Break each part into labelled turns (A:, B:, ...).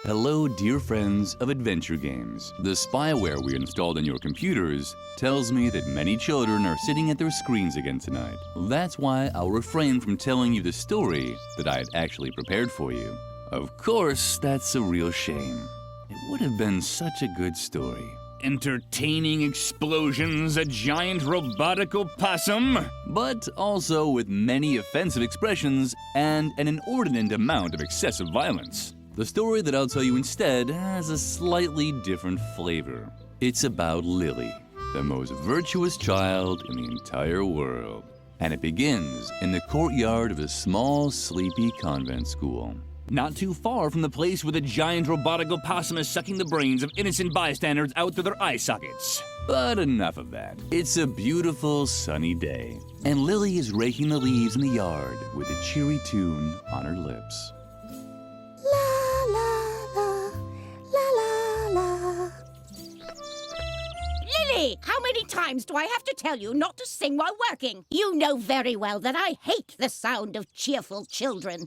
A: Hello, dear friends of adventure games. The spyware we installed on your computers tells me that many children are sitting at their screens again tonight. That's why I'll refrain from telling you the story that I had actually prepared for you. Of course, that's a real shame. It would have been such a good story. Entertaining explosions, a giant robotic opossum, but also with many offensive expressions and an inordinate amount of excessive violence. The story that I'll tell you instead has a slightly different flavor. It's about Lily, the most virtuous child in the entire world. And it begins in the courtyard of a small, sleepy convent school. Not too far from the place where the giant robotic opossum is sucking the brains of innocent bystanders out through their eye sockets. But enough of that. It's a beautiful sunny day, and Lily is raking the leaves in the yard with a cheery tune on her lips.
B: Lily, how many times do I have to tell you not to sing while working? You know very well that I hate the sound of cheerful children.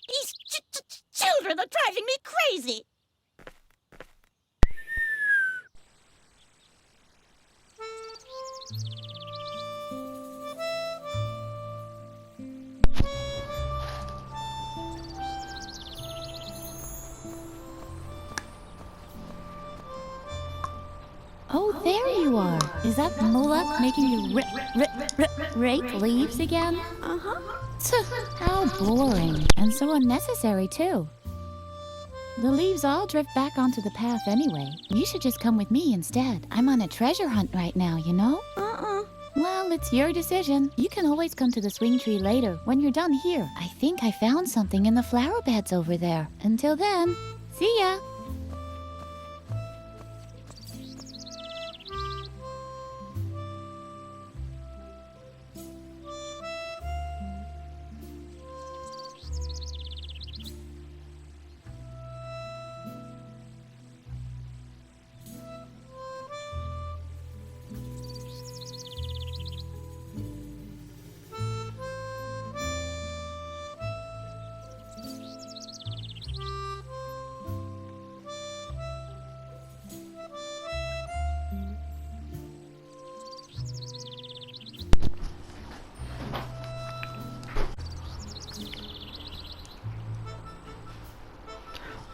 B: These children are driving me crazy.
C: Oh, there you are. Is that Moloch making you rake leaves again?
B: Uh-huh.
C: How boring, and so unnecessary, too. The leaves all drift back onto the path anyway. You should just come with me instead. I'm on a treasure hunt right now, you know? Well, it's your decision. You can always come to the swing tree later, when you're done here. I think I found something in the flower beds over there. Until then, see ya!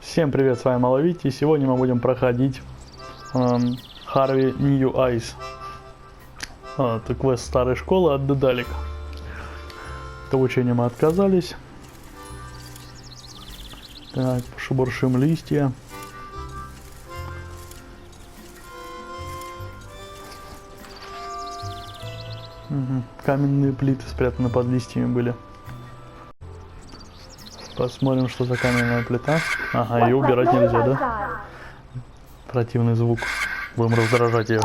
D: Всем привет, с вами maloyvitty, и сегодня мы будем проходить Harvey New Eyes. Это квест старой школы от Daedalic. От обучения мы отказались. Так, пошебуршим листья. Каменные плиты спрятаны под листьями были. Посмотрим, что за каменная плита. Ага, ее убирать нельзя, да? Противный звук. Будем раздражать ее.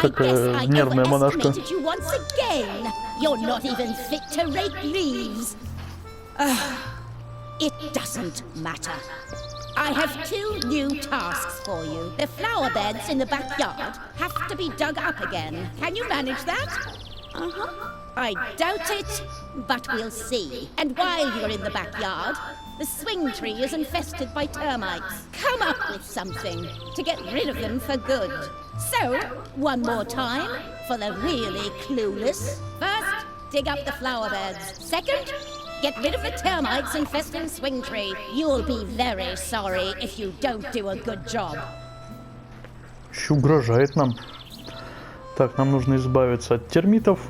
D: Такая нервная монашка.
B: I have two new tasks for you. The flower beds in the backyard have to be dug up again. Can you manage that? I doubt it, but we'll see. And while you're in the backyard, the swing tree is infested by termites. Come up with something to get rid of them for good. So, one more time for the really clueless. First, dig up the flower beds. Second, get rid of the termites infesting swing tree. You'll be very sorry if you don't do a good job.
D: Еще угрожает нам. Так, нам нужно избавиться от термитов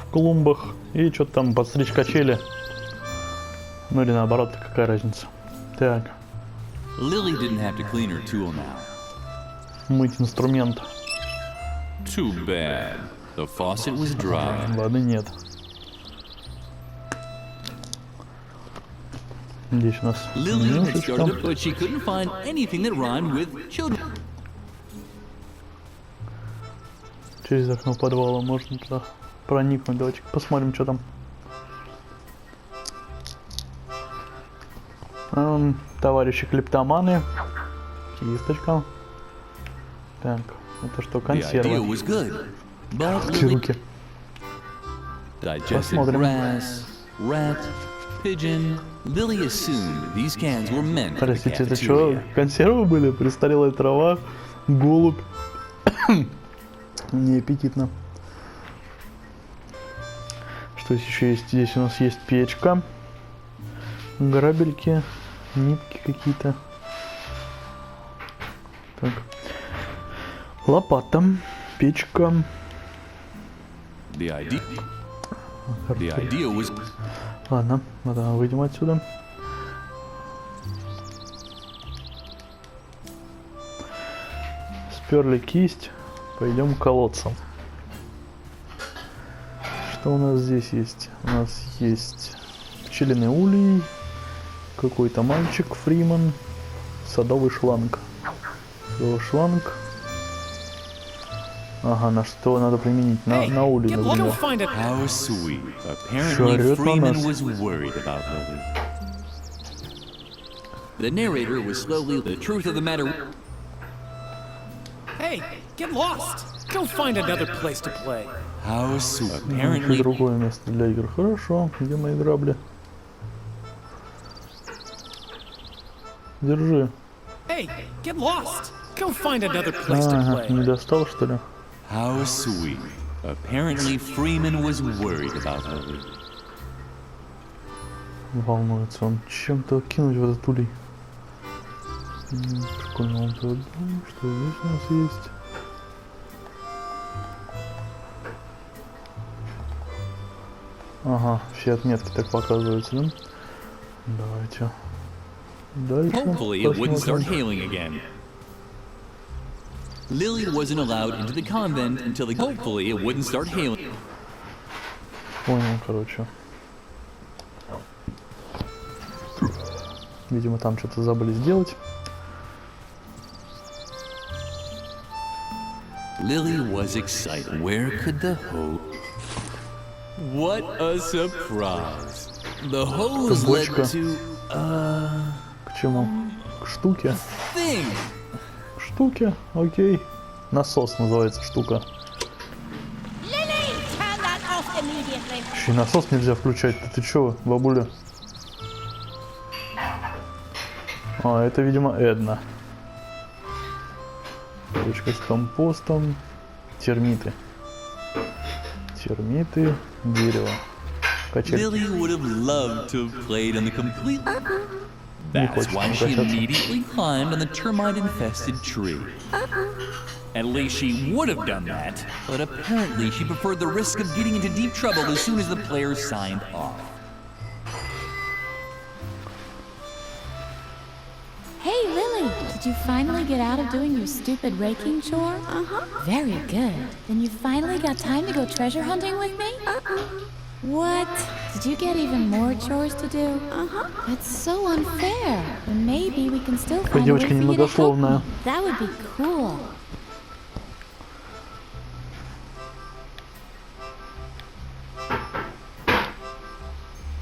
D: в клумбах и что-то там подстричь качели. Ну или наоборот, какая разница. Так.
A: Lily didn't have to clean her tool now.
D: Мыть инструмент.
A: Too bad. The faucet was dry.
D: Воды нет. Здесь у нас
A: Lily had started, but she couldn't find anything that rhymed with children.
D: Через окно подвала можно туда проникнуть. Давайте посмотрим, что там. Товарищи клептоманы. Кисточка. Так, это что, консервы?
A: But
D: Все
A: Lily
D: руки.
A: digested
D: Посмотрим.
A: grass, rat, pigeon. Lily assumed these cans were meant for the
D: Простите, это что?
A: cafeteria.
D: Консервы были? Престарелая трава, голубь. Неаппетитно. Что еще есть? Здесь у нас есть печка. Грабельки, нитки какие-то. Так. Лопата, печка.
A: The idea was
D: Ладно, надо выйдем отсюда. Сперли кисть. Пойдем к колодцам. Что у нас здесь есть? У нас есть пчелиный улей, какой-то мальчик Фриман, садовый шланг. Садовый шланг. Ага, на что надо применить? На улей надо применить.
A: how sweet. Apparently,
D: Шарит на
A: Freeman
D: нас.
A: was worried about Lily. The narrator was slowly the truth of the matter.
E: Hey, get lost! Go find another place to play.
A: How sweet.
D: Ищу
A: Apparently,
D: другое место для игр. Хорошо, где мои грабли? Держи.
E: Hey, get lost! Go find another place to
D: Ага, не
E: play.
D: достал, что ли?
A: how sweet. Apparently, Freeman was worried about Lily.
D: Волнуется он. Чем-то кинуть в этот улей. Прикольно, он тут. Что здесь у нас есть? Ага, все отметки так показываются, да? Давайте. Дальше.
A: Hopefully, it wouldn't start
D: посмотрим.
A: hailing again. Lily wasn't allowed into the convent until the. Hopefully, it wouldn't start hailing.
D: Понял, короче. Видимо, там что-то забыли сделать.
A: Lily was excited. Where could the hose? What a surprise! The hose led
D: Бочка.
A: to
D: К чему? К штуке.
A: thing.
D: К штуке, окей. Насос называется штука.
B: Lily, turn that off immediately.
D: Еще и насос нельзя включать. Ты чё, бабуля? А, это, видимо, Эдна. Точка с компостом. Термиты. Термиты, дерево. Качельки.
A: Lily would have loved to have played on the complete.
D: Не
A: That's
D: хочет
A: why
D: он
A: she
D: качаться.
A: immediately climbed on the termite-infested tree. At least she would have done that, but apparently she preferred the risk of getting into deep trouble as soon as the players signed off.
C: Hey, Lily, did you finally get out of doing your stupid raking chore? Very good. Then you finally got time to go treasure hunting with me? What? Did you get even more chores to do? That's so unfair. But maybe we can still find a way
D: девочка
C: for you to help
D: немногословная.
C: me. That would be cool.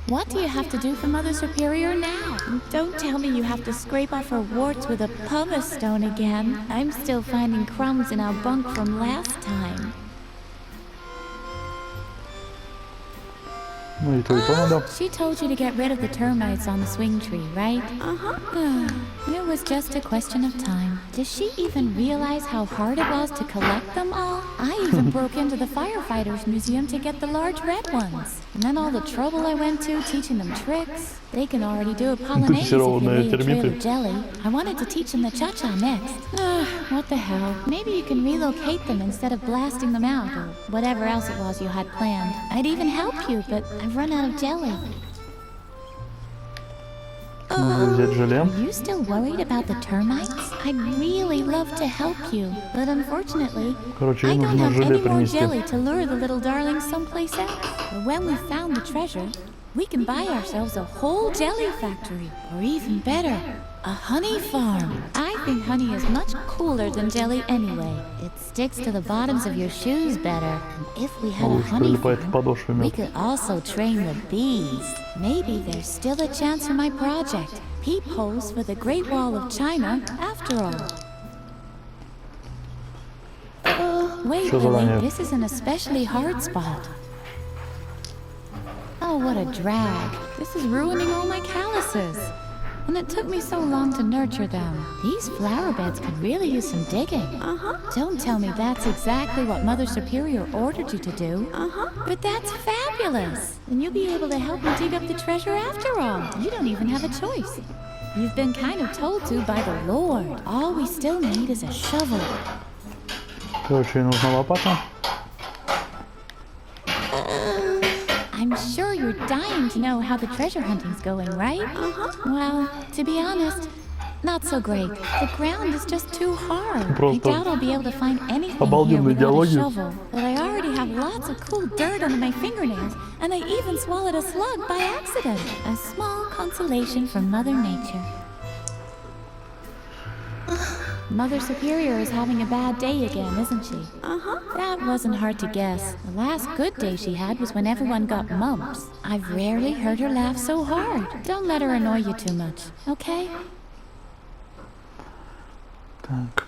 C: What do you have to do for Mother Superior now? Don't tell me you have to scrape off her warts with a pumice stone again. I'm still finding crumbs in our bunk from last time.
D: Ну и то, и то надо.
C: She told you to get rid of the termites on the swing tree, right? It was just a question of time. Does she even realize how hard it was to collect them all? I even broke into the firefighters museum to get the large red ones. And then all the trouble I went to teaching them tricks. They can already do a polonaise if you lay a trail of jelly. I wanted to teach them the cha-cha next. What the hell? Maybe you can relocate them instead of blasting them out, or whatever else it was you had planned. I'd even help you, but I've run out of jelly.
D: Надо взять желе.
C: Are you still worried about the termites? I'd really love to help you, but unfortunately,
D: Короче,
C: I
D: ей
C: don't
D: нужно
C: have
D: желе
C: any more
D: принести.
C: jelly to lure the little darlings someplace else. But when we found the treasure, we can buy ourselves a whole jelly factory, or even better, a honey farm. I think honey is much cooler than jelly anyway. It sticks to the bottoms of your shoes better. And if we had a
D: Лучше
C: honey
D: прилипает к
C: farm,
D: подошве
C: we
D: мед.
C: could also train the bees. Maybe there's still a chance for my project. Peepholes for the Great Wall of China, after all. Wait,
D: Что
C: Lily,
D: задание?
C: this is an especially hard spot. Oh, what a drag. This is ruining all my calluses. And it took me so long to nurture them. These flower beds could really use some digging. Don't tell me that's exactly what Mother Superior ordered you to do. But that's fabulous. Then you'll be able to help me dig up the treasure after all. You don't even have a choice. You've been kind of told to by the Lord. All we still need is a shovel.
D: Короче, нужна лопата.
C: I'm sure you're dying to know how the treasure hunting's going, right? Well, to be honest, not so great. The ground is just too hard. I doubt I'll be able to find anything here without a shovel. But I already have lots of cool dirt under my fingernails, and I even swallowed a slug by accident. A small consolation from Mother Nature. Mother Superior is having a bad day again, isn't she? That wasn't hard to guess. The last good day she had was when everyone got mumps. I've rarely heard her laugh so hard. Don't let her annoy you too much, okay?
D: Так.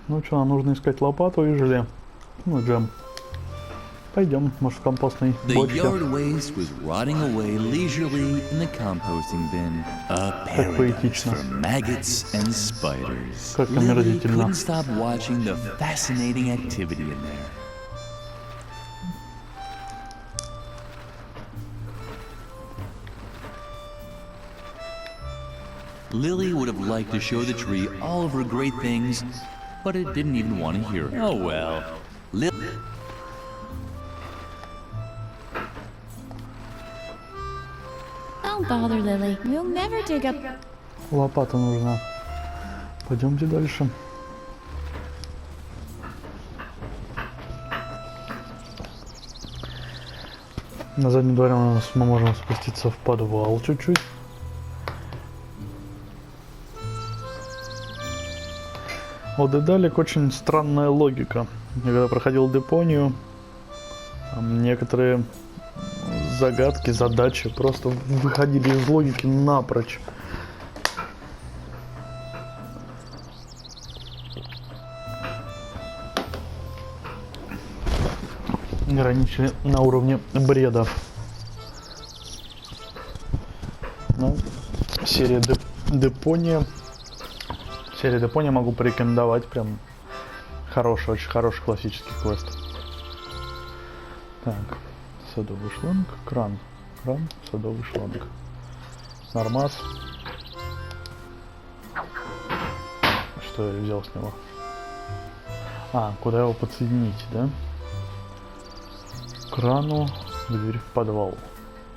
D: Ну что, нам нужно искать лопату и желе. Ну, джем. Пойдем, может, в компостной
A: The
D: бочке.
A: yard waste was rotting away leisurely in the composting bin. A paradise
D: поэтично.
A: for maggots and spiders.
D: Как
A: Lily
D: омерзительно.
A: couldn't stop watching the fascinating activity in there. Lily would have liked to show the tree all of her great things, but it didn't even want to hear it. Oh well.
C: Don't bother, Lily. We'll never dig up...
D: Лопата нужна. Пойдемте дальше. На заднем дворе у нас мы можем спуститься в подвал чуть-чуть. У Daedalic очень странная логика. Я когда проходил Депонию, там некоторые загадки, задачи просто выходили из логики напрочь. Граничили на уровне бреда. Ну, серия Депония. Серия Депония могу порекомендовать. Прям хороший, очень хороший классический квест. Так, садовый шланг, кран, садовый шланг. Нормас. Что я взял с него? А, куда его подсоединить, да? Крану, дверь в подвал.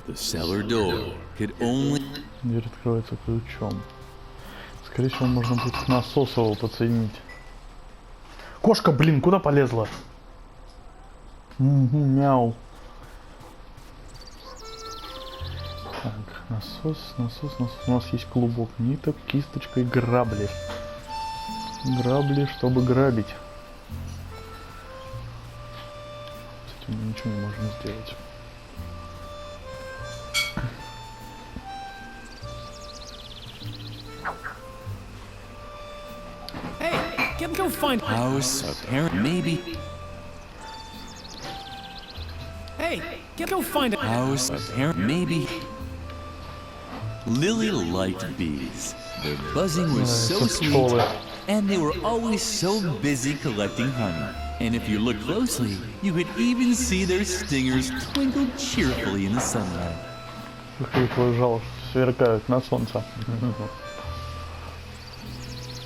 A: The cellar door could only...
D: Дверь открывается ключом. Скорее всего, можно будет к насосу его подсоединить. Кошка, блин, куда полезла? Мяу. Так, насос. У нас есть клубок ниток, кисточка и грабли. Грабли, чтобы грабить. С этим мы ничего не можем сделать.
E: Hey, go find...
A: House, apparent, maybe...
E: Hey, go find...
A: House, apparent, maybe... Lily liked bees. Their buzzing was so sweet, and they were always so busy collecting honey. And if you look closely, you could even see their stingers twinkle cheerfully in the sunlight.
D: Их жало сверкают на солнце.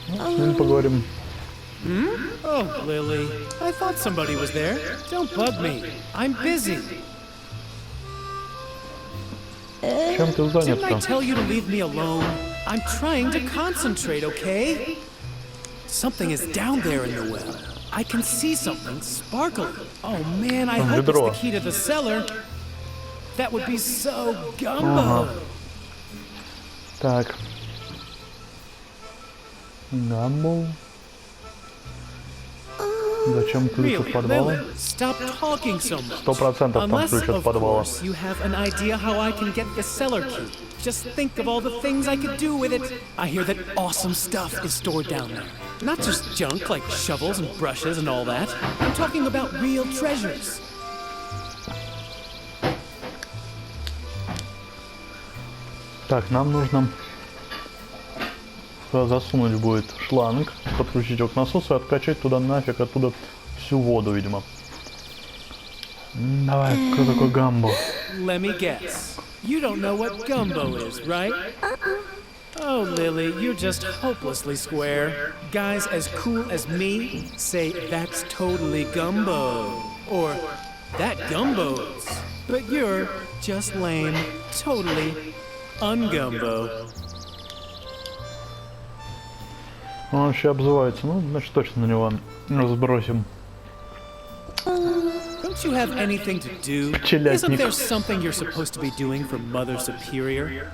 D: С ним поговорим.
E: Oh, Lily, I thought somebody was there. Don't bug me. I'm busy.
D: Чем ты занят
E: Didn't I
D: там?
E: tell you to leave me alone? I'm trying to concentrate, okay? Something is down there in the well. I can see something sparkling. Oh man, I hope it's the key to the cellar. That would be so gumbo.
D: Так. Гамбл. Зачем ключ от подвала? 100% там ключ от подвала.
E: Just think of all the things I could do with it. I hear that awesome stuff is stored down there. Not just junk like shovels and brushes and all that. I'm talking about real treasures.
D: Так, нам нужно засунуть будет шланг, подключить его к насосу и откачать туда нафиг оттуда всю воду, видимо. Давай, кто такой Гамбо?
E: Let me guess. You don't know what gumbo is, right? Oh, Lily, you're just hopelessly square. Guys as cool as me say that's totally gumbo. Or that gumbo's. But you're just lame. Totally ungumbo.
D: Он вообще обзывается. Ну, значит, точно на него сбросим.
E: Don't you have anything to do? Isn't there something you're supposed to be doing for Mother Superior?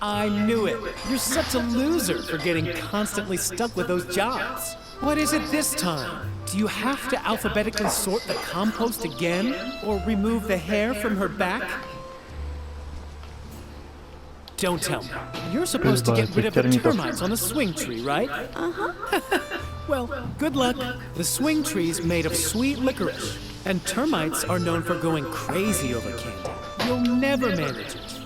E: I knew it. You're such a loser for getting constantly stuck with those jobs. What is it this time? Do you have to alphabetically sort the compost again? Or remove the hair from her back? Don't tell me. You're supposed to get rid of the termites on the swing tree, right? Well, good luck. The swing tree's made of sweet licorice, and termites are known for going crazy over candy. You'll never manage it.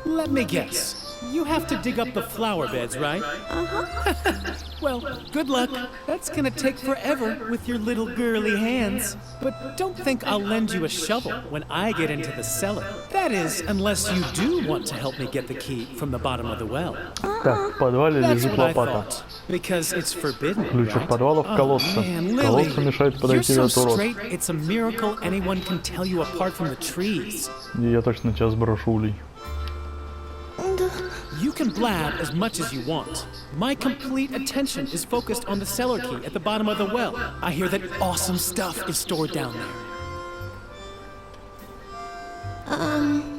E: Let me guess. You have to dig up the flower beds, right? Well, good luck. That's gonna take forever with your little girly hands. But don't think I'll lend you a shovel when I get into the cellar. That is, unless you do want to help me get the key from the bottom of the well.
D: Так, в подвале лежит лопата.
E: Because it's forbidden,
D: Ключ от подвала в колодце. Колодце мешает подойти до урод.
E: It's a miracle anyone can tell you apart from the trees.
D: Я точно тебя сброшу, улей.
E: You can blab as much as you want. My complete attention is focused on the cellar key at the bottom of the well. I hear that awesome stuff is stored down there.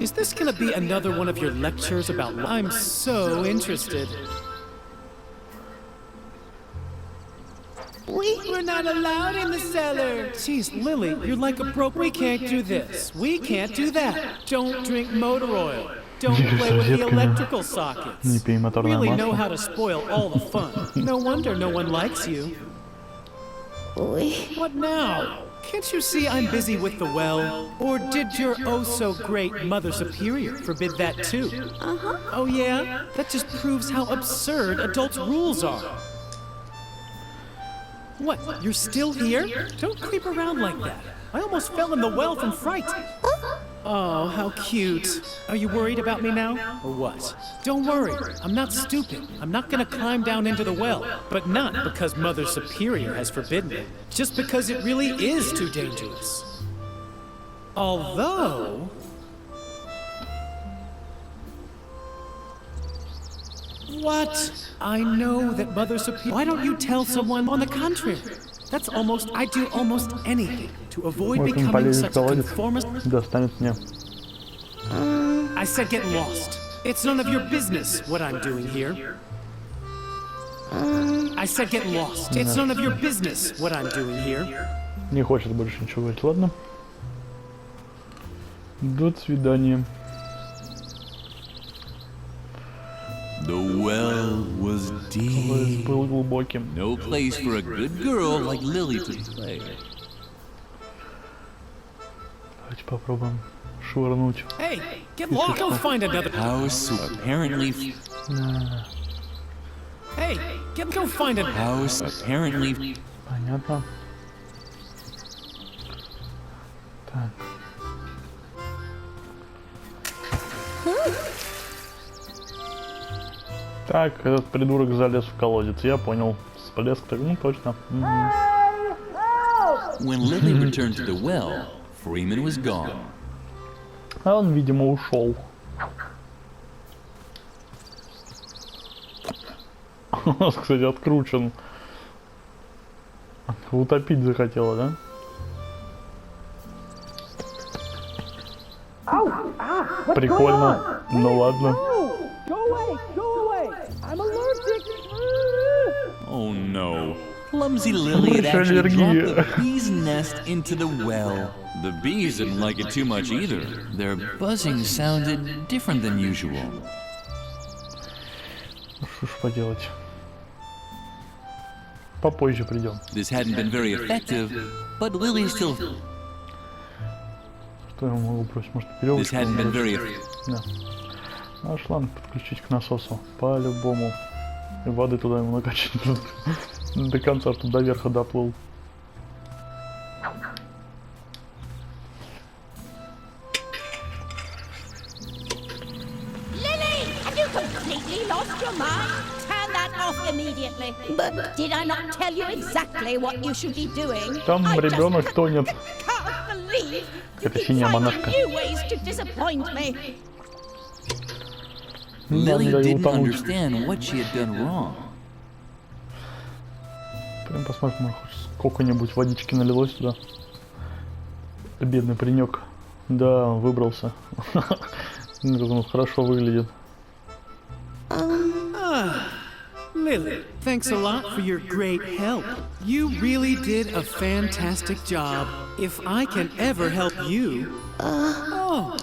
E: Is this gonna be another one of your lectures about life? I'm so interested. We're not allowed in the cellar. Jeez, Lily, you're like a broke. We can't do this. We can't do that. Don't drink motor oil. Don't play with the electrical sockets. Really know how to spoil all the fun. No wonder no one likes you. What now? Can't you see I'm busy with the well? Or did your oh-so-great Mother Superior forbid that too? Oh yeah? That just proves how absurd adults' rules are. What, you're still here? Don't creep around like that. I almost fell in the well from fright. Oh, how cute. Are you worried about me now, or what? Don't worry, I'm not stupid. I'm not gonna climb down into the well, but not because Mother Superior has forbidden it, just because it really is too dangerous. Although... What? I know that Mother Superior... Why don't you tell someone on the contrary? That's almost... I do almost anything to avoid becoming such a conformist. I said get lost. It's none of your business what I'm doing here. I said get lost. It's none of your business what I'm doing here.
D: Не хочет больше ничего говорить. Ладно. До свидания.
A: The well was deep.
D: Был глубоким.
A: No place for a good girl like Lily to play.
D: Давайте попробуем швырнуть.
E: Hey, get lost. Go find another
A: House apparently.
E: Hey, go find a
A: House apparently.
D: Понятно. Так. Так, этот придурок залез в колодец. Я понял. Всплеск, так, ну точно.
A: When Lily returned to the well, Freeman was gone.
D: А он, видимо, ушел. У нас, кстати, откручен. Утопить захотела, да? Прикольно. Ну ладно.
A: Oh no. Clumsy Lily had actually dropped the bee's nest into the well. The bees didn't like it too much either. Their buzzing sounded different than usual.
D: Что ж поделать? Попозже придем.
A: This hadn't been very effective, but Lily still...
D: Что я могу бросить? Может,
A: This
D: веревочку
A: hadn't been very...
D: Да. А шланг подключить к насосу. По-любому. И воды туда ему накачать. До конца, чтобы до верха доплыл.
B: Lily, have you completely lost your mind? Turn that off immediately. But did I not tell you exactly what you should be doing?
D: Там ребенок тонет.
B: Can't believe you
D: Это
B: keep
D: синяя
B: finding
D: монашка.
B: new ways to disappoint me.
A: Lily didn't understand what she had done wrong.
D: Прям посмотрим, может, сколько-нибудь водички налилось туда. Бедный паренек. Да, выбрался. Хорошо выглядит.
E: Lily, thanks a lot for your great help. You really did a fantastic job. If I can ever help you... Oh,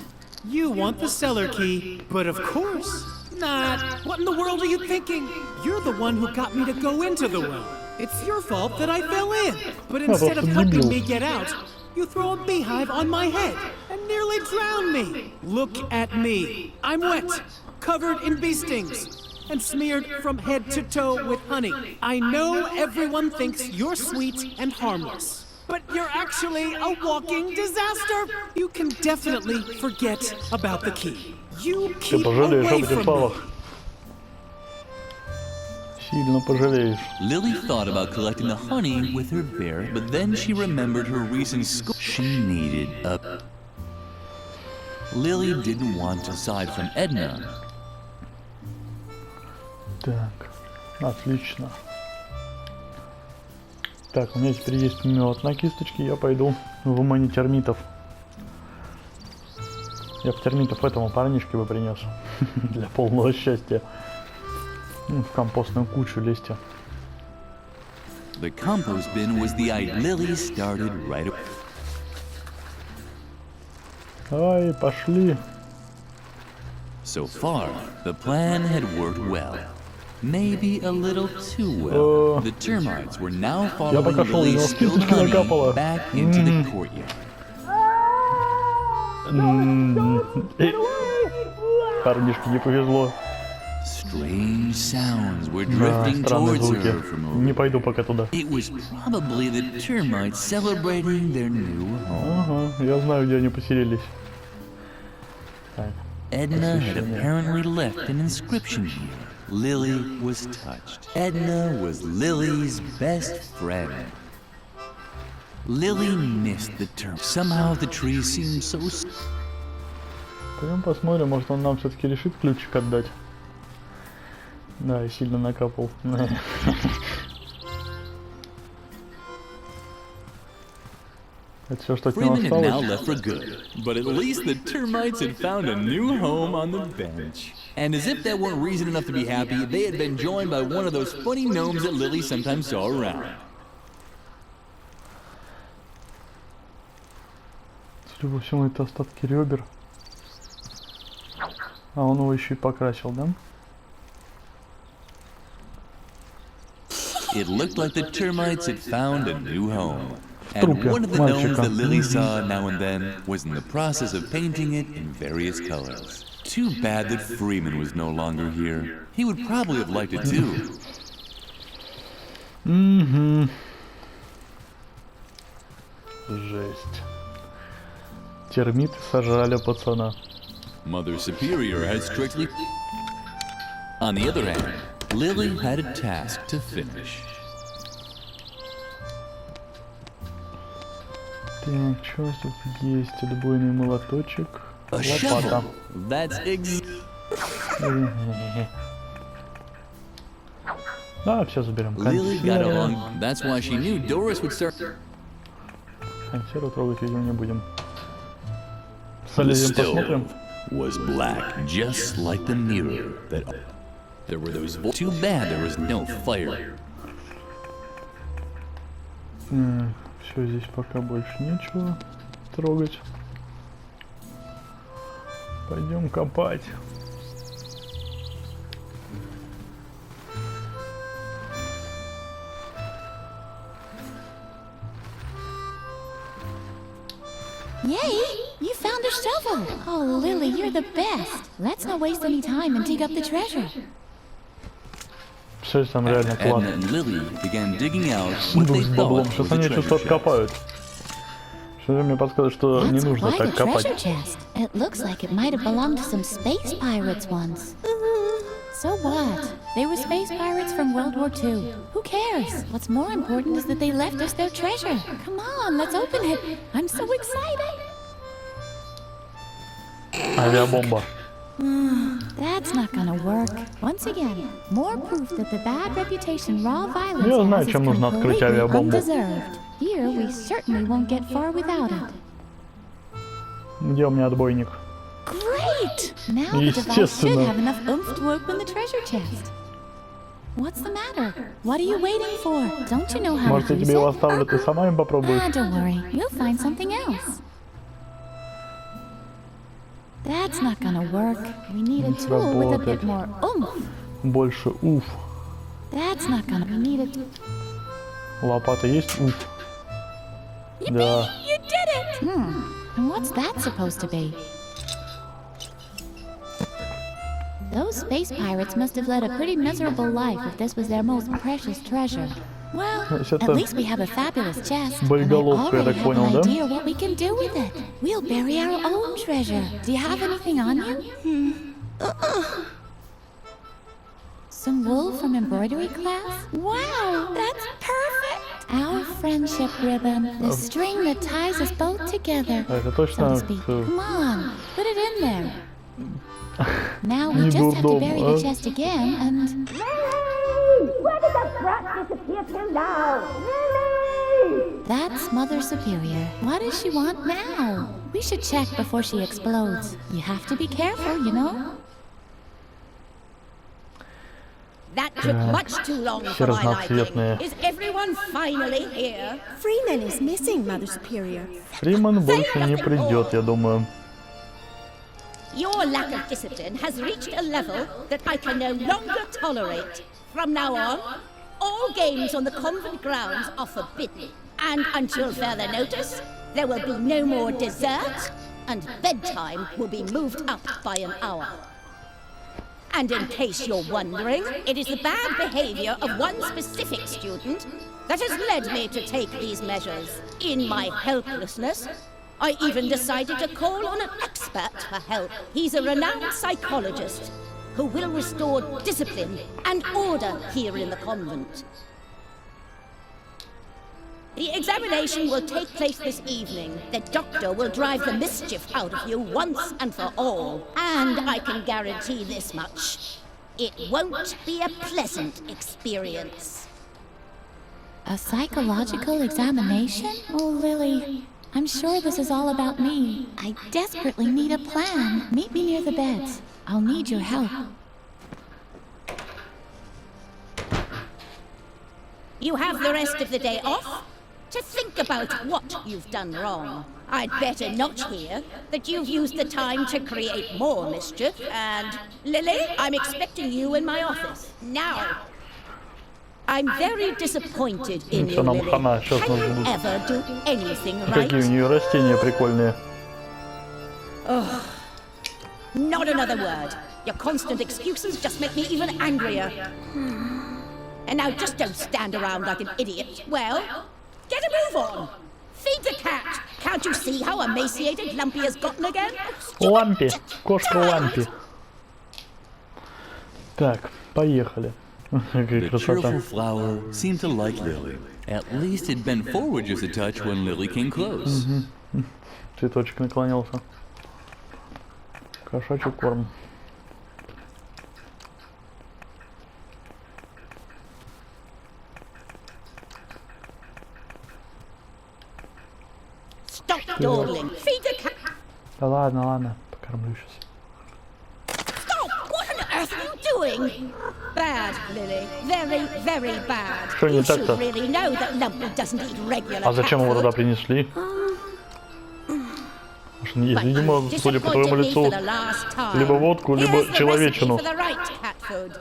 E: you want the cellar key, but of course not. What in the world are you thinking? You're the one who got me to go into the well. It's your fault that I fell in. But instead of helping me get out, you throw a beehive on my head and nearly drown me. Look at me. I'm wet, covered in bee stings, and smeared from head to toe with honey. I know everyone thinks you're sweet and harmless, but you're actually a walking disaster. You can definitely forget about the key. You keep away from me.
D: Сильно пожалеешь.
A: Lily thought about collecting the honey with her bear, but then she remembered her recent school. She needed a... Lily didn't want to side from Edna.
D: Так, отлично. Так, у меня теперь есть мед на кисточке, я пойду в умане термитов. Я бы термитов этому парнишке бы принес. Для полного счастья. В компостную кучу лезьте.
A: The compost bin was the idea Lily started right away.
D: Ай, пошли.
A: So far, the plan had worked well. Maybe a little too well. The termites were now following Lily's spilled honey back into the courtyard.
D: Парнишке не повезло.
A: Strange sounds were drifting
D: Странные
A: towards
D: звуки.
A: her from over.
D: Не пойду пока туда.
A: It was probably the termites celebrating their new home.
D: Ага, я знаю, где они поселились. Так.
A: Edna had apparently left an inscription here. Lily was touched. Edna was Lily's best friend. Lily missed the term. Somehow the tree seemed so...
D: Пойдем посмотрим, может он нам все-таки решит ключик отдать. Да, и сильно накапал. Это все, что от него
A: Freeman had now
D: осталось.
A: left for good, but at least the termites had found a new home on the bench. And as if that weren't reason enough to be happy, they had been joined by one of those funny gnomes that Lily sometimes saw around.
D: Судя по всему, это остатки ребер. А он его еще и покрасил, да?
A: It looked like the termites had found a new home. And
D: трупе
A: one of the gnomes
D: мальчика.
A: that Lily saw now and then was in the process of painting it in various colors. Too bad that Freeman was no longer here. He would probably have liked it too.
D: Жесть. Термиты сожрали пацана.
A: Mother Superior had strictly... On the other hand, Lily had a task to finish.
D: Так, что тут есть? Отбойный молоточек.
A: A
D: Лопата.
A: shovel. That's
D: Да, все заберем.
A: Lily got
D: Консервы.
A: along. That's why she knew Doris would start...
D: Консервы трогать, видимо, не будем.
A: The
D: Залезем, посмотрим.
A: stove was black, just like the mirror that... There were those... Too bad there was no fire.
D: Все, здесь пока больше нечего трогать. Пойдем копать.
C: Yay! You found a shovel! Oh, Lily, you're the best! Let's not waste any time and dig up the treasure.
D: Все там реально
A: Edna
D: классно.
A: and Lily began digging out what they
D: С баблом.
A: thought
D: Сейчас
A: was
D: они
A: a
D: что-то
A: treasure chest.
D: откопают. Что-то мне подсказывает, что не
C: That's
D: нужно
C: quite a
D: так копать.
C: treasure chest. It looks like it might have belonged to some space pirates once. So what? They were space pirates from World War II. Who cares? What's more important is that they left us their treasure. Come on, let's open it. I'm so excited.
D: Авиабомба.
C: That's not gonna work. Once again, more proof that the bad reputation raw violence
D: Я знаю,
C: has is
D: чем нужно открыть
C: completely
D: авиабомбу.
C: undeserved. Here, we certainly won't get far without it.
D: Где у меня отбойник?
C: Great! Now the device should
D: Естественно.
C: have enough oomph to open the treasure chest. What's the matter? What are you waiting for? Don't you know how
D: Может,
C: to
D: я
C: use
D: тебе его
C: it?
D: оставлю, ты сама им попробуешь?
C: Don't worry. We'll find something else. That's not gonna work. We need a
D: Не
C: tool with a bit
D: сработает.
C: more oomph.
D: Больше уф.
C: That's not gonna. We need a.
D: Лопата есть? Уф. Да.
C: You did it! And what's that supposed to be? Those space pirates must have led a pretty miserable life if this was their most precious treasure. Well,
D: Значит,
C: at
D: это
C: least we have a fabulous chest. And I
D: боеголовка, я
C: already
D: так
C: have
D: понял,
C: an
D: да?
C: idea what we can do with it. We'll bury our own treasure. Do you have anything on you? Some wool from embroidery class? Wow, that's perfect! Our friendship ribbon, the string that ties us both together,
D: А это
C: so
D: точно
C: to speak. Come on, put it in there. Now we
D: Не
C: just have to
D: дурдом,
C: bury
D: а?
C: the chest again and...
B: Lily! Where did the brat disappear to now? Lily!
C: That's Mother Superior. What does she want now? We should check before she explodes. You have to be careful, you know?
B: That took much too long for my
D: разноцветные.
B: liking. Is everyone finally here?
F: Freeman is missing, Mother Superior.
D: Фриман больше не придет, я думаю.
B: Your lack of discipline has reached a level that I can no longer tolerate. From now on, all games on the convent grounds are forbidden. And until further notice, there will be no more dessert, and bedtime will be moved up by an hour. And in case you're wondering, it is the bad behavior of one specific student that has led me to take these measures. In my helplessness, I even decided to call on an expert for help. He's a renowned psychologist who will restore discipline and order here in the convent. The examination will take place this evening. The doctor will drive the mischief out of you once and for all. And I can guarantee this much. It won't be a pleasant experience.
C: A psychological examination? Oh, Lily, I'm sure this is all about me. I desperately need a plan. Meet me near the beds. I'll need your help.
B: You have the rest of the day off to think about what you've done wrong. I'd better note here that you've used the time to create more mischief, and Lily, I'm expecting you in my office now. I'm very disappointed in you,
D: Всё, нам
B: Lily.
D: хана, сейчас
B: Can
D: нас
B: you
D: будут-
B: ever do anything
D: Какие у
B: right?
D: нее растения прикольные.
B: Not another word. Your constant excuses just make me even angrier. And now just don't stand around like an idiot. Well, get a move on. Feed the cat. Can't you see how emaciated Lumpy has gotten again?
D: Лампи. Кошка Лампи. Так, поехали. Какая
A: The
D: красота.
A: cheerful flower seemed to like Lily. At least it bent forward just a touch when Lily came close.
D: Цветочек наклонился. Кошачий корм.
B: Stop dawdling. Feed the cat.
D: Да ладно, ладно, покормлю сейчас.
B: Stop! What on earth are you doing? Bad, Lily. Very, very bad.
D: Что не
B: You should
D: так-то?
B: really know that Lumpy doesn't eat regular
D: А зачем его
B: cat
D: туда
B: food.
D: принесли? Может, не есть,
B: But
D: видимо,
B: you've
D: судя по
B: disappointed
D: твоему
B: me
D: лицу,
B: for the last time.
D: либо водку, либо
B: Here's the
D: человечину.
B: recipe for the right cat food.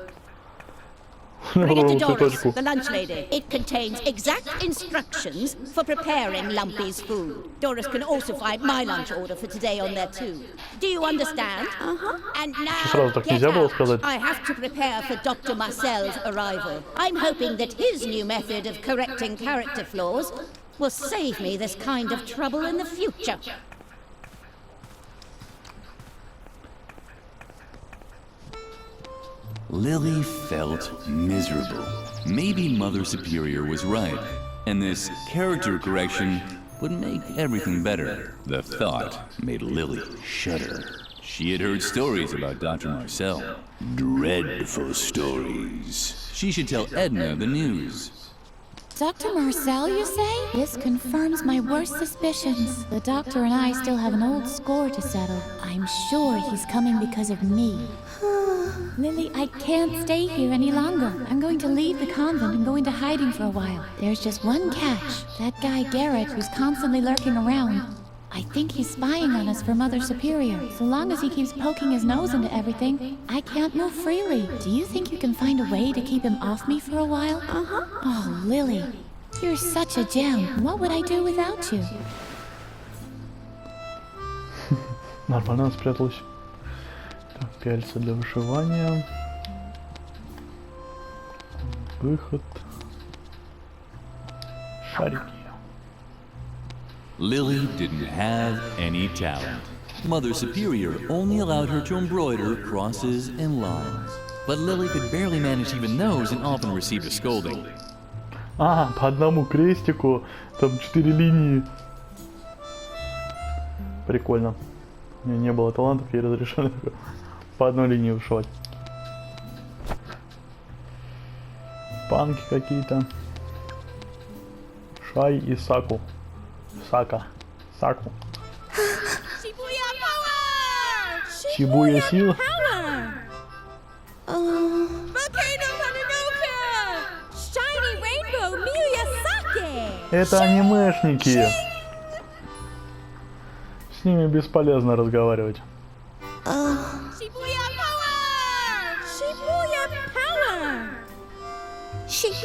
D: Либо
B: Bring it to
D: другую
B: Doris,
D: цветочку.
B: the lunch lady. It contains exact instructions for preparing Lumpy's food. Doris can also find my lunch order for today on there too. Do you understand? And
D: Сразу
B: now
D: так
B: get
D: нельзя было
B: out.
D: сказать.
B: I have to prepare for Dr. Marcel's arrival. I'm hoping that his new method of correcting character flaws will save me this kind of trouble in the future.
A: Lily felt miserable. Maybe Mother Superior was right, and this character correction would make everything better. The thought made Lily shudder. She had heard stories about Dr. Marcel. Dreadful stories. She should tell Edna the news.
C: Dr. Marcel, you say? This confirms my worst suspicions. The doctor and I still have an old score to settle. I'm sure he's coming because of me. Lily, I can't stay here any longer. I'm going to leave the convent and go into hiding for a while. There's just one catch. That guy Garrett who's constantly lurking around. I think he's spying on us for Mother Superior. So long as he keeps poking his nose into everything, I can't move freely. Do you think you can find a way to keep him off me for a while? Oh, Lily, you're such a gem. What would I do without you?
D: Нормально она спряталась. Так, пяльца для вышивания. Выход. Шарики.
A: Lily didn't have any talent. Mother Superior only allowed her to embroider crosses and lines. But Lily could barely manage even those and often received a scolding.
D: А, по одному крестику, там 4 линии. Прикольно. У меня не было талантов, ей разрешали по одной линии вышивать. Панки какие-то. Шай и Саку. Сака. Саку. Шибуя сила.
F: Shiny rainbow Miyazaki!
D: Это анимешники. С ними бесполезно разговаривать.
F: Shibuya power! Shibuya power!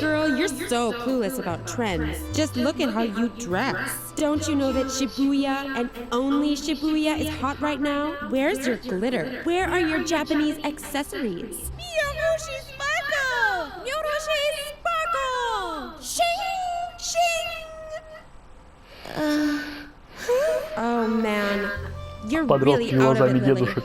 G: Girl, you're so clueless about trends. Just look at how you dress. Don't you know that Shibuya and only Shibuya is hot right now? Where's your glitter? Where are your Japanese accessories?
F: Miyorushi sparkle! Miyorushi sparkle! Shing! Shing!
G: Oh man, you're
D: Подростки
G: really out of
D: глазами
G: it, Lily.
D: дедушек.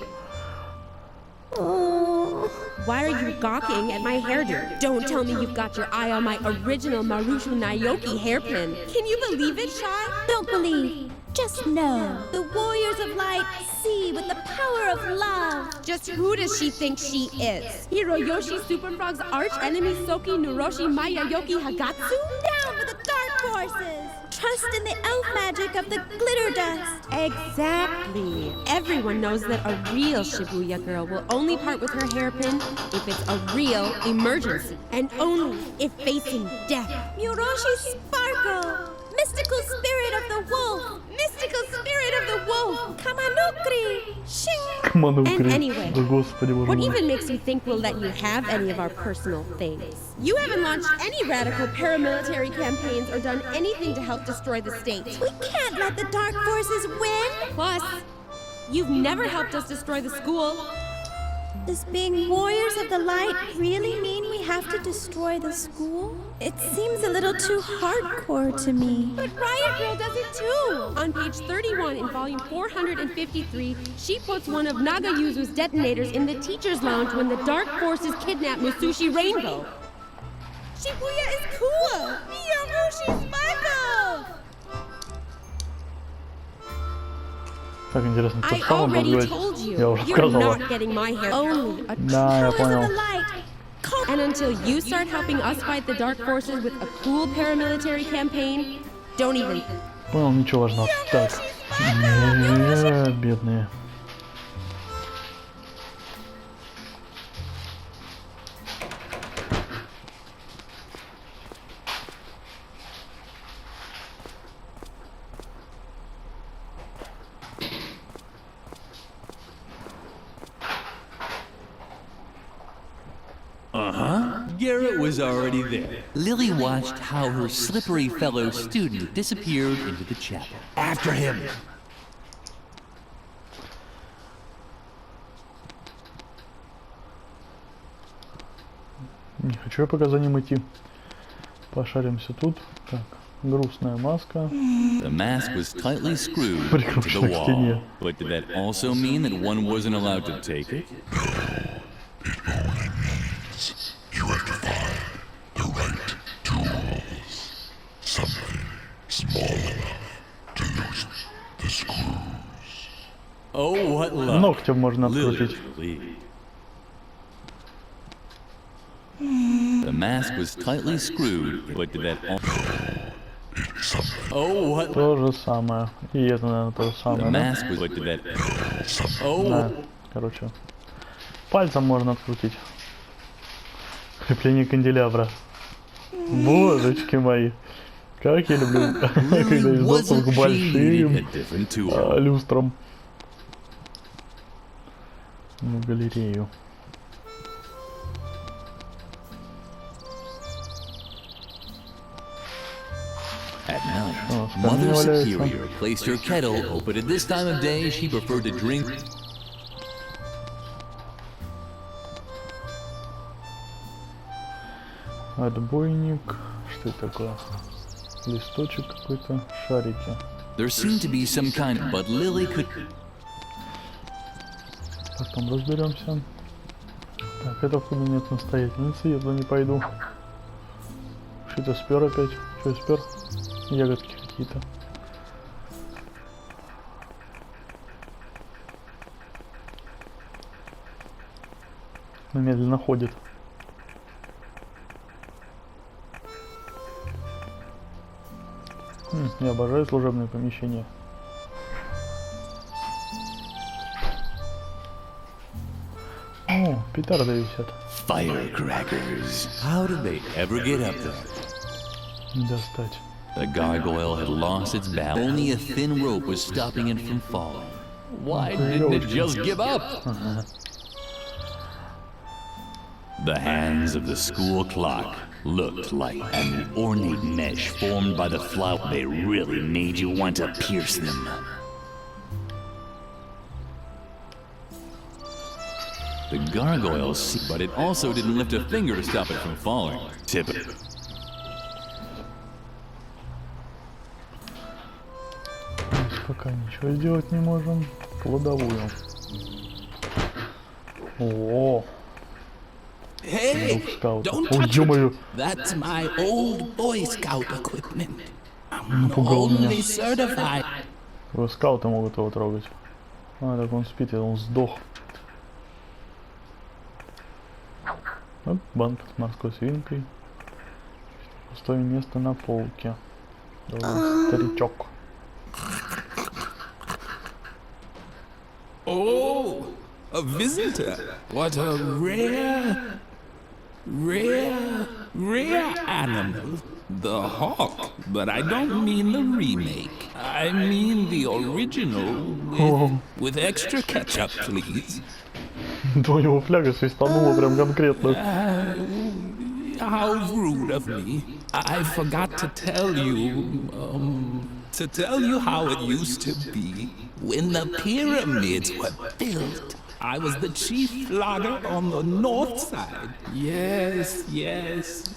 G: Why are you gawking at my hairdo? Don't tell me you've got your eye on my original Marushu Naoki hairpin. Can you believe it, Shy?
B: Don't believe, just know. The warriors of light see with the power of love.
G: Just who does she think she is? Hiroyoshi Superfrog's arch enemy Soki Nuroshi Mayayoki Hagatsu?
F: Down for the dark forces! Trust in the elf magic of the glitter dust!
G: Exactly. Everyone knows that a real Shibuya girl will only part with her hairpin if it's a real emergency, and only if facing death.
F: Miyorushi sparkle! Mystical spirit of the wolf! Mystical spirit of the wolf! Kamanukri! Shing!
G: And anyway,
D: Господи, боже
G: what
D: мой.
G: even makes you think we'll let you have any of our personal things? You haven't launched any radical paramilitary campaigns or done anything to help destroy the state.
F: We can't let the dark forces win!
G: Plus, you've never helped us destroy the school.
F: Does being warriors of the light really mean we have to destroy the school? It seems a little too hardcore to me.
G: But Riot Girl does it too! On page 31 in volume 453, she puts one of Nagayuzu's detonators in the teacher's lounge when the dark forces kidnap Musushi Rainbow.
F: Shibuya is cool! Miyorushi sparkle!
D: Так интересно, то
G: I
D: же самое буду
G: already
D: говорить.
G: told
D: Я
G: you,
D: уже
G: you're
D: сказала.
G: not getting my hair. Only a
D: Да, я
F: Colors of
D: понял.
F: the light!
G: And until you start helping us fight the dark forces with a cool paramilitary campaign, don't even.
D: Понял, ничего важного. Так. Не, бедные.
A: Garrett was already there. Lily watched how her slippery fellow student disappeared into the chapel.
E: After him.
D: Не хочу я пока за ним идти. Пошаримся тут. Так, грустная маска.
A: The mask was tightly screwed to the wall. But did that also mean that one wasn't allowed to take it?
H: You have to find the right tools. Something small enough to loosen the screws.
A: Oh, what luck.
D: Ногтем можно открутить.
A: Literally. The mask was tightly screwed, but did that Oh, what?
D: То же самое. И это, наверное, то же
A: The
D: самое, да?
A: mask was but did that Oh,
D: Да, короче. Пальцем можно открутить. Крепление канделябра. Божечки мои. Как я люблю, когда есть доступ к большим люстрам. В галерею.
A: At night, Mother Superior placed her kettle, but at this time of day she preferred to drink.
D: Отбойник. Что это такое? Листочек какой-то. Шарики.
A: There seemed to be some kind, but Lily could.
D: Потом разберемся. Так, это входа нет настоятельницы, я туда не пойду. Что-то спер опять. Что спер? Ягодки какие-то. Он медленно ходит. Я обожаю служебные помещения. О, петарды висят.
A: Firecrackers. How did they ever get up there?
D: Не достать.
A: The gargoyle had lost its balance. Only a thin rope was stopping it from falling. Why didn't it just give up? The hands of the school clock looked like an ornate mesh formed by the flower. They really made you want to pierce them. The gargoyle, but it also didn't lift a finger to stop it from falling. Typical.
D: Пока ничего сделать не можем. Кладовую. О,
E: Hey,
D: Scout.
E: don't
D: Ой,
E: touch
D: ё-моё.
E: it. That's my old Boy Scout equipment. I'm
D: Напугал меня.
E: only certified.
D: Скауты могут его трогать. А, так он спит, он сдох. Оп, банка с морской свинкой. Пустое место на полке. Давай, старичок.
E: Oh, a visitor. What a rare animal. The hawk, but I don't mean the remake. I mean the original with extra ketchup, please.
D: Да у него фляга свистанула прям конкретно.
E: How rude of me. I forgot to tell you how it used to be. When the pyramids were built, I was the chief flogger on the north side. Yes,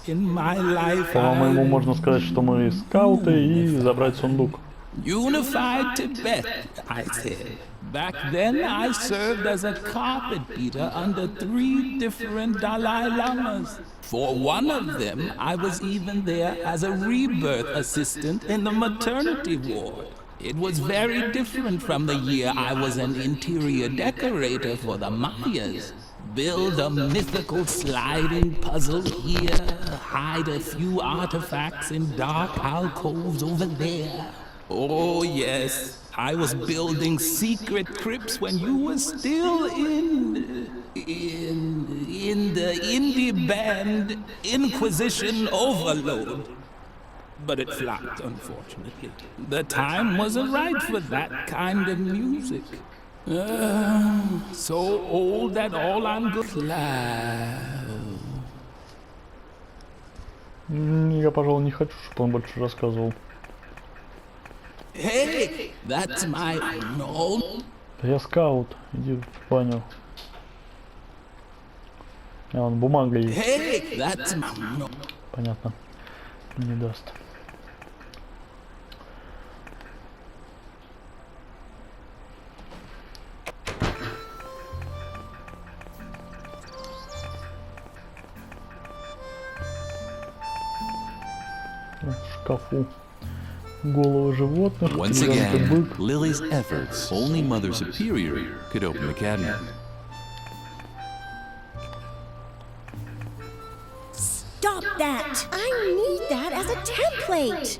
E: in my life
D: По-моему, можно сказать, что мы скауты и забрать сундук.
E: Unified Tibet, I said. Back then, I served as a carpet beater under 3 different Dalai Lamas. For one of them, I was even there as a rebirth assistant in the maternity ward. It was very different from the year I was an interior decorator for the Mayas. Build a mythical sliding puzzle here, hide a few artifacts in dark alcoves over there. Oh yes, I was building secret crypts when you were still in the indie band Inquisition Overload. But it flopped, unfortunately. The time wasn't right for that kind of music. So old that all I'm good.
D: Я, пожалуй, не хочу, чтобы он больше рассказывал.
E: Hey, that's my no.
D: Да я скаут, иди в баню. А, он бумага есть.
E: Hey, that's my no.
D: Понятно. Не даст. В шкафу головы животных.
A: Once
D: деревянный
A: again,
D: бык.
A: Lily's efforts. Only Mother Superior could open the cabinet.
F: Stop that! I need that as a template!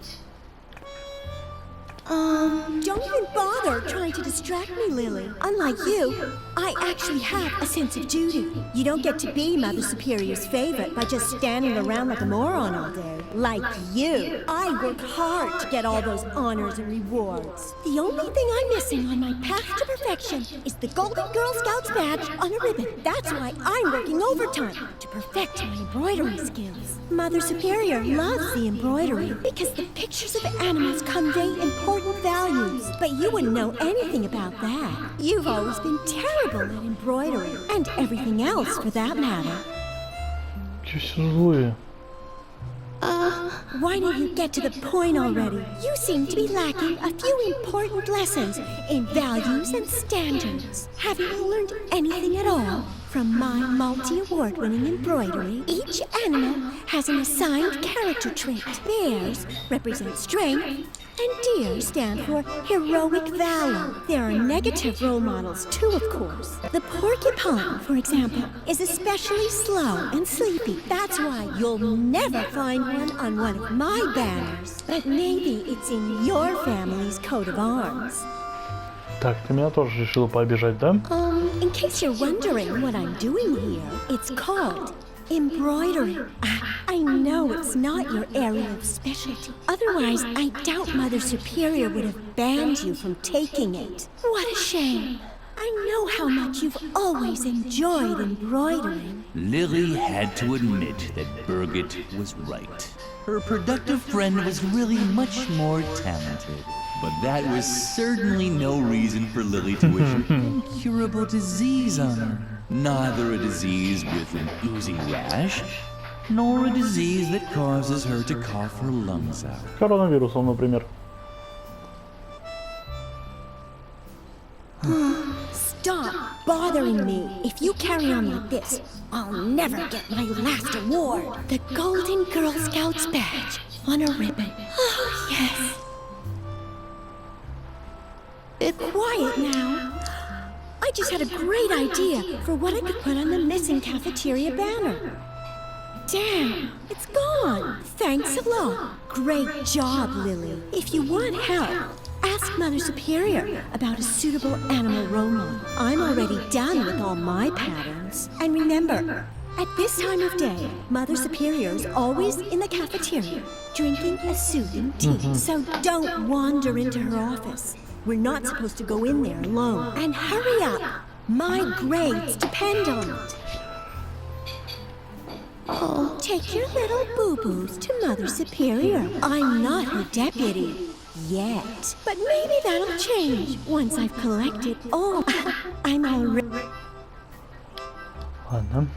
F: Don't even bother trying to distract me, Lily. Unlike you, I actually have a sense of duty. You don't get to be Mother Superior's favorite by just standing around like a moron all day. Like you. I work hard to get all those honors and rewards. The only thing I'm missing on my path to perfection is the Golden Girl Scouts badge on a ribbon. That's why I'm working overtime, to perfect my embroidery skills. Mother Superior loves the embroidery because the pictures of animals convey important values. But you wouldn't know anything about that. You've always been terrible at embroidery, and everything else for that matter.
D: Чё все злые?
F: Why don't you get to the point already? You seem to be lacking a few important lessons in values and standards. Have you learned anything at all? From my multi-award-winning embroidery, each animal has an assigned character trait. Bears represent strength, and deer stand for heroic valor. There are negative role models too, of course. The porcupine, for example, is especially slow and sleepy. That's why you'll never find one on one of my banners. But maybe it's in your family's coat of arms.
D: Так, ты меня тоже решила пообижать, да?
F: In case you're wondering what I'm doing here, it's called embroidery. I know it's not your area of specialty. Otherwise, I doubt Mother Superior would have banned you from taking it. What a shame. I know how much you've always enjoyed embroidering.
A: Lily had to admit that Birgit was right. Her productive friend was really much more talented. But that was certainly no reason for Lily to wish an incurable disease on her. Neither a disease with an oozing rash, nor a disease that causes her to cough her lungs out.
D: Коронавирусом, например.
F: Stop bothering me. If you carry on like this, I'll never get my last award. The Golden Girl Scouts badge on a ribbon. Oh, yes. Quiet now. I just had a great idea for what I could put on the missing cafeteria banner. Damn, it's gone. Thanks a lot. Great job, Lily. If you want help, ask Mother Superior about a suitable animal role model. I'm already done with all my patterns. And remember, at this time of day, Mother Superior is always in the cafeteria, drinking a soothing tea. So don't wander into her office. We're not supposed to go in there alone. And hurry up. My grades depend on it. Oh, take your little boo-boos to Mother Superior. I'm not her deputy. Yet. But maybe that'll change once I've collected all. I'm already...
D: Ладно.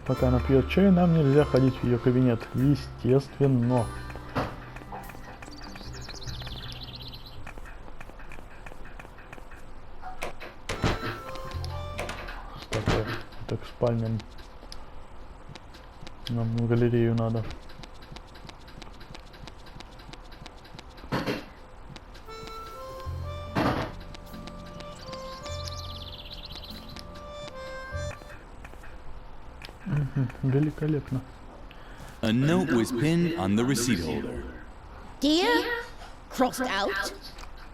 D: Пока она пьет чай, нам нельзя ходить в ее кабинет. Естественно. Так, к спальням. Нам в галерею надо. Великолепно.
A: A note was pinned on the receipt holder.
B: Dear, crossed out,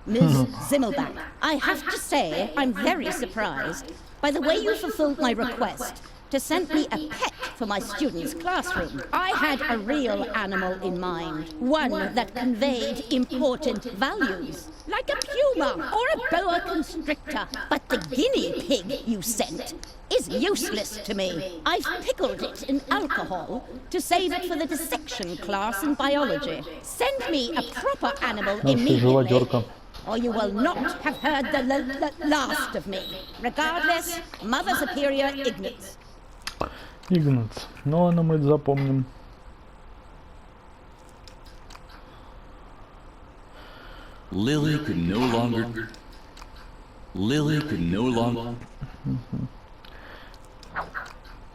B: Ms. Zimmelbach, I have to say I'm very surprised by the way you fulfilled my request to send me a pet for my students' classroom. I had a real animal in mind, one that conveyed important values, like a puma or a boa constrictor. But the guinea pig you sent is useless to me. I've pickled it in alcohol to save it for the dissection class in biology. Send me a proper animal immediately, or you will not have heard the last of me. Regardless, Mother Superior Ignatz.
D: Игнац. Ну ладно, мы это запомним.
A: Lily could no longer.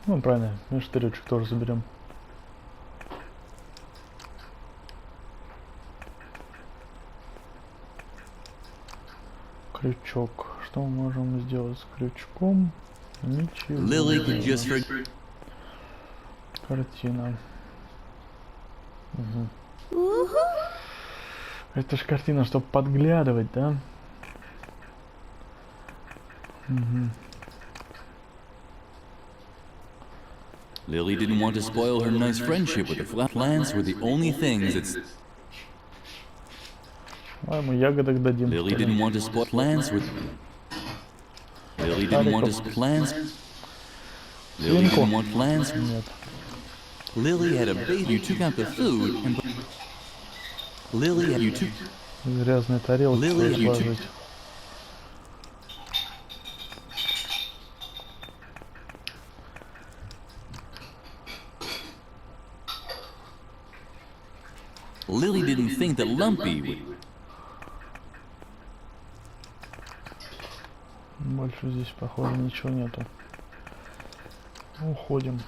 D: Ну правильно, мы штыречек тоже заберем. Крючок. Что мы можем сделать с крючком? Ничего.
A: Lily could just forget.
D: Картина. Угу. Это ж картина, чтобы подглядывать, да? Угу.
A: Lily didn't want to spoil her nice friendship with the plants were the only things that.
D: Давай мы ягодок дадим.
A: Lily didn't want to spoil plants with. Lily didn't want to plants. Lily didn't want plants.
D: Нет.
A: Lily had a baby. You took out the food and. Lily had you took.
D: Грязные тарелки сложить.
A: Lily didn't think that Lumpy would.
D: Больше здесь, похоже, ничего нету. Уходим.